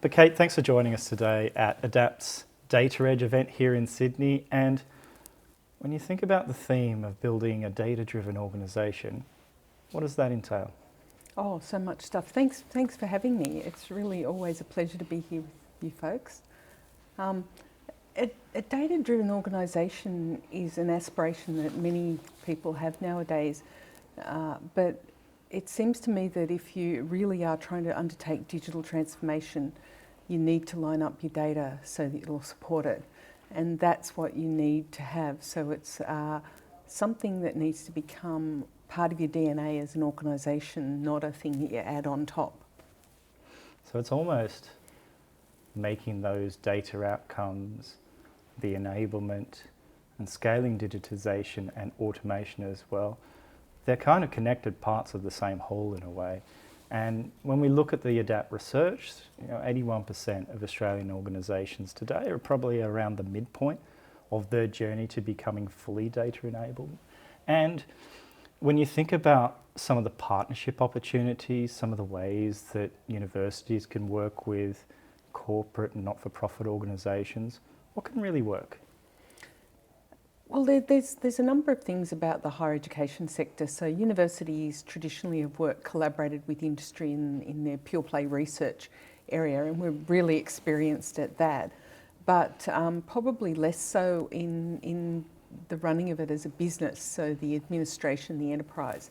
But Kate, thanks for joining us today at ADAPT's Data Edge event here in Sydney. And when you think about the theme of building a data-driven organisation, what does that entail? Oh, so much stuff. Thanks for having me. It's really always a pleasure to be here with you folks. A data-driven organisation is an aspiration that many people have nowadays, but it seems to me that if you really are trying to undertake digital transformation, you need to line up your data so that it'll support it. And that's what you need to have. So it's something that needs to become part of your DNA as an organisation, not a thing that you add on top. So it's almost making those data outcomes, the enablement and scaling digitisation and automation as well. They're kind of connected parts of the same whole in a way. And when we look at the ADAPT research, 81% of Australian organisations today are probably around the midpoint of their journey to becoming fully data enabled. And when you think about some of the partnership opportunities, some of the ways that universities can work with corporate and not-for-profit organisations, what can really work? Well, there's a number of things about the higher education sector. So universities traditionally have collaborated with industry in their pure play research area, and we're really experienced at that. But probably less so in the running of it as a business, so the administration, the enterprise.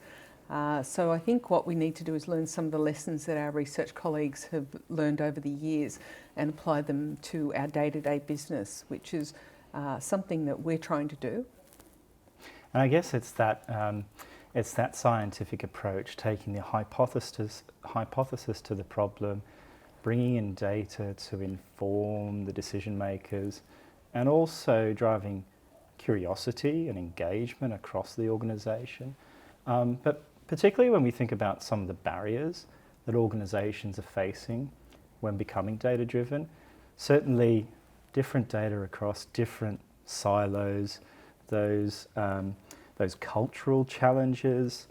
So I think what we need to do is learn some of the lessons that our research colleagues have learned over the years and apply them to our day-to-day business, which is something that we're trying to do. And I guess it's that scientific approach, taking the hypothesis to the problem, bringing in data to inform the decision makers, and also driving curiosity and engagement across the organisation. But particularly when we think about some of the barriers that organisations are facing when becoming data-driven, certainly different data across different silos, those cultural challenges,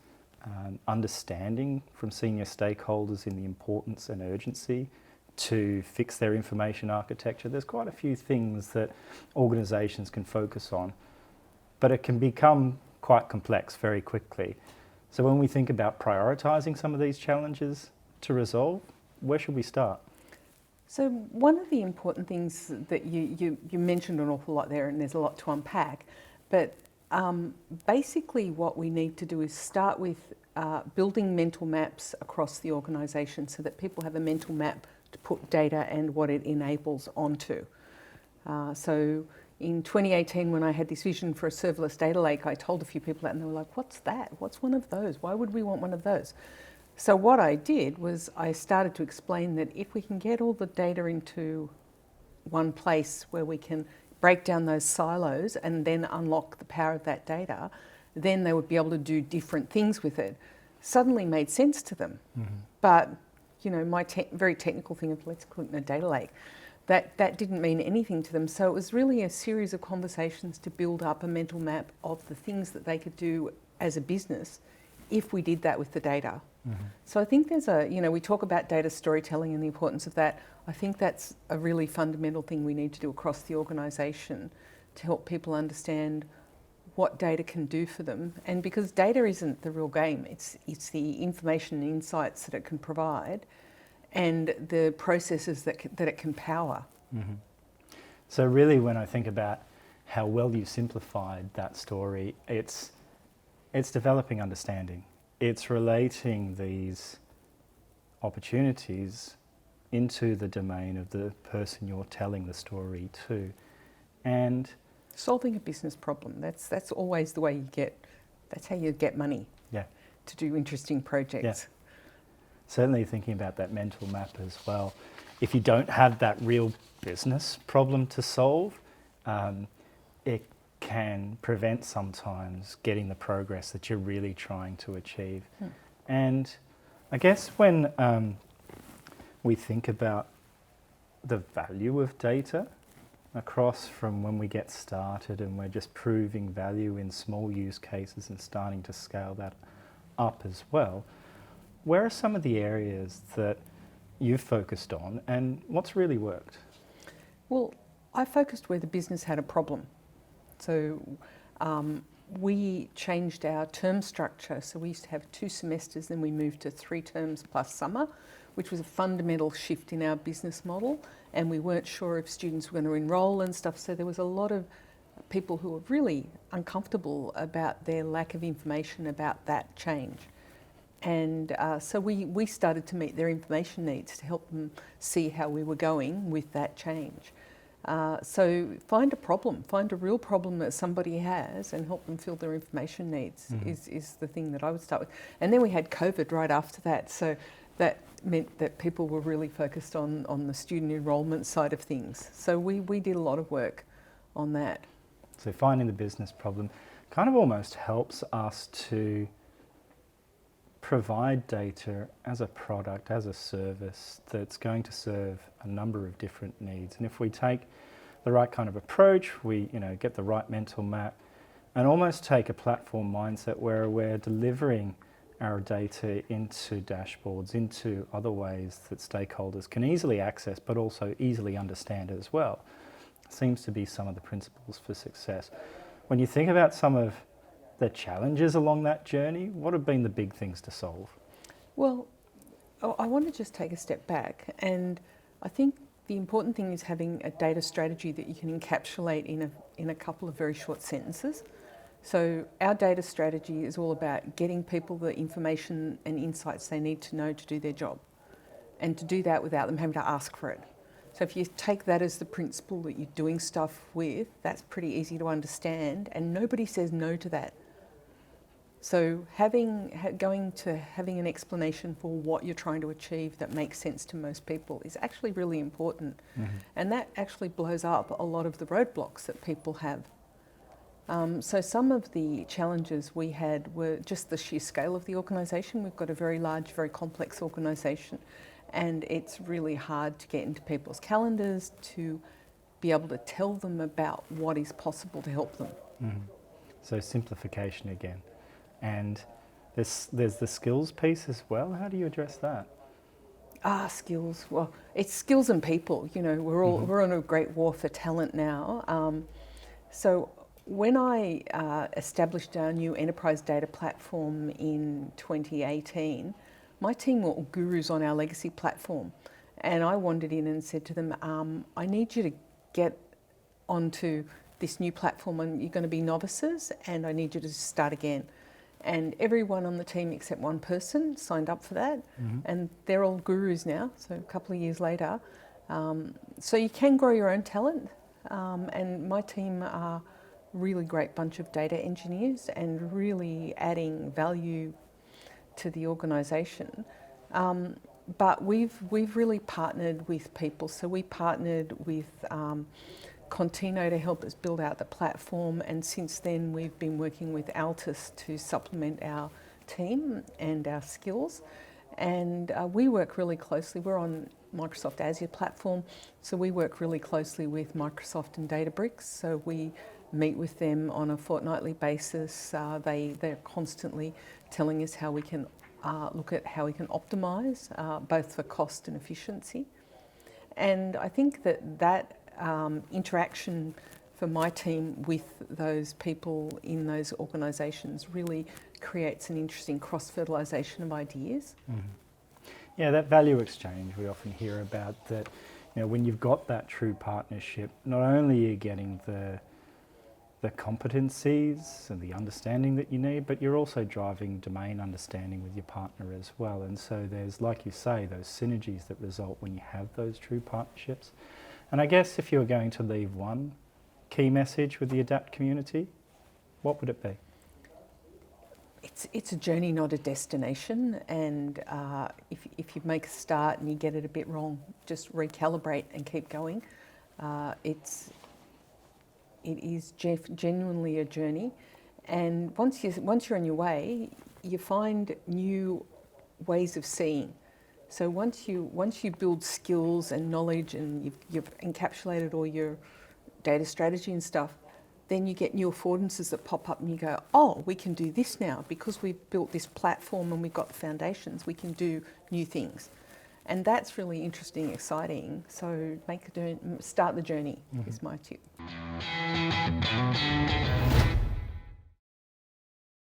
understanding from senior stakeholders in the importance and urgency to fix their information architecture. There's quite a few things that organisations can focus on, but it can become quite complex very quickly. So when we think about prioritising some of these challenges to resolve, where should we start? So one of the important things that you mentioned an awful lot there, and there's a lot to unpack, but basically what we need to do is start with building mental maps across the organisation so that people have a mental map to put data and what it enables onto. So in 2018, when I had this vision for a serverless data lake, I told a few people that and they were like, what's that? What's one of those? Why would we want one of those? So what I did was I started to explain that if we can get all the data into one place where we can break down those silos and then unlock the power of that data, then they would be able to do different things with it. Suddenly made sense to them. Mm-hmm. But, my very technical thing of let's call it a data lake, that didn't mean anything to them. So it was really a series of conversations to build up a mental map of the things that they could do as a business if we did that with the data. Mm-hmm. So I think there's we talk about data storytelling and the importance of that. I think that's a really fundamental thing we need to do across the organisation to help people understand what data can do for them. And because data isn't the real game, it's the information and insights that it can provide and the processes that it can power. Mm-hmm. So really when I think about how well you simplified that story, it's developing understanding. It's relating these opportunities into the domain of the person you're telling the story to. And solving a business problem, that's always the way that's how you get money. Yeah. To do interesting projects. Yeah. Certainly thinking about that mental map as well. If you don't have that real business problem to solve, it can prevent sometimes getting the progress that you're really trying to achieve. And I guess when we think about the value of data, across from when we get started and we're just proving value in small use cases and starting to scale that up as well, where are some of the areas that you've focused on and what's really worked? Well, I focused where the business had a problem. So we changed our term structure. So we used to have 2 semesters, then we moved to 3 terms plus summer, which was a fundamental shift in our business model. And we weren't sure if students were going to enrol and stuff. So there was a lot of people who were really uncomfortable about their lack of information about that change. And so we started to meet their information needs to help them see how we were going with that change. So find a real problem that somebody has and help them fill their information needs is the thing that I would start with. And then we had COVID right after that. So that meant that people were really focused on the student enrolment side of things. So we did a lot of work on that. So finding the business problem kind of almost helps us to provide data as a product, as a service that's going to serve a number of different needs. And if we take the right kind of approach, we get the right mental map and almost take a platform mindset where we're delivering our data into dashboards, into other ways that stakeholders can easily access but also easily understand as well, seems to be some of the principles for success. When you think about some of the challenges along that journey, what have been the big things to solve? Well, I want to just take a step back, and I think the important thing is having a data strategy that you can encapsulate in a couple of very short sentences. So our data strategy is all about getting people the information and insights they need to know to do their job, and to do that without them having to ask for it. So if you take that as the principle that you're doing stuff with, that's pretty easy to understand, and nobody says no to that. So going to having an explanation for what you're trying to achieve that makes sense to most people is actually really important. And that actually blows up a lot of the roadblocks that people have. So some of the challenges we had were just the sheer scale of the organisation. We've got a very large, very complex organisation, and it's really hard to get into people's calendars to be able to tell them about what is possible to help them. So simplification again. And there's the skills piece as well. How do you address that? Skills. Well, it's skills and people. We're on a great war for talent now. So when I established our new enterprise data platform in 2018, my team were all gurus on our legacy platform. And I wandered in and said to them, I need you to get onto this new platform, and you're going to be novices, and I need you to start again. And everyone on the team except one person signed up for that, and they're all gurus now, so a couple of years later. So you can grow your own talent, and my team are a really great bunch of data engineers and really adding value to the organisation. But we've really partnered with people. So we partnered with Contino to help us build out the platform, and since then we've been working with Altis to supplement our team and our skills. And we work really closely. We're on Microsoft Azure platform, so we work really closely with Microsoft and Databricks. So we meet with them on a fortnightly basis. They're constantly telling us how we can look at how we can optimise, both for cost and efficiency. And I think that interaction for my team with those people in those organisations really creates an interesting cross-fertilisation of ideas. Yeah, that value exchange we often hear about, that when you've got that true partnership, not only are you getting the competencies and the understanding that you need, but you're also driving domain understanding with your partner as well. And so there's, like you say, those synergies that result when you have those true partnerships. And I guess if you were going to leave one key message with the ADAPT community, what would it be? It's a journey, not a destination. And if you make a start and you get it a bit wrong, just recalibrate and keep going. It is genuinely a journey. And once you're on your way, you find new ways of seeing. So once you build skills and knowledge, and you've encapsulated all your data strategy and stuff, then you get new affordances that pop up and you go, oh, we can do this now because we've built this platform and we've got the foundations, we can do new things. And that's really interesting, exciting. So start the journey is my tip.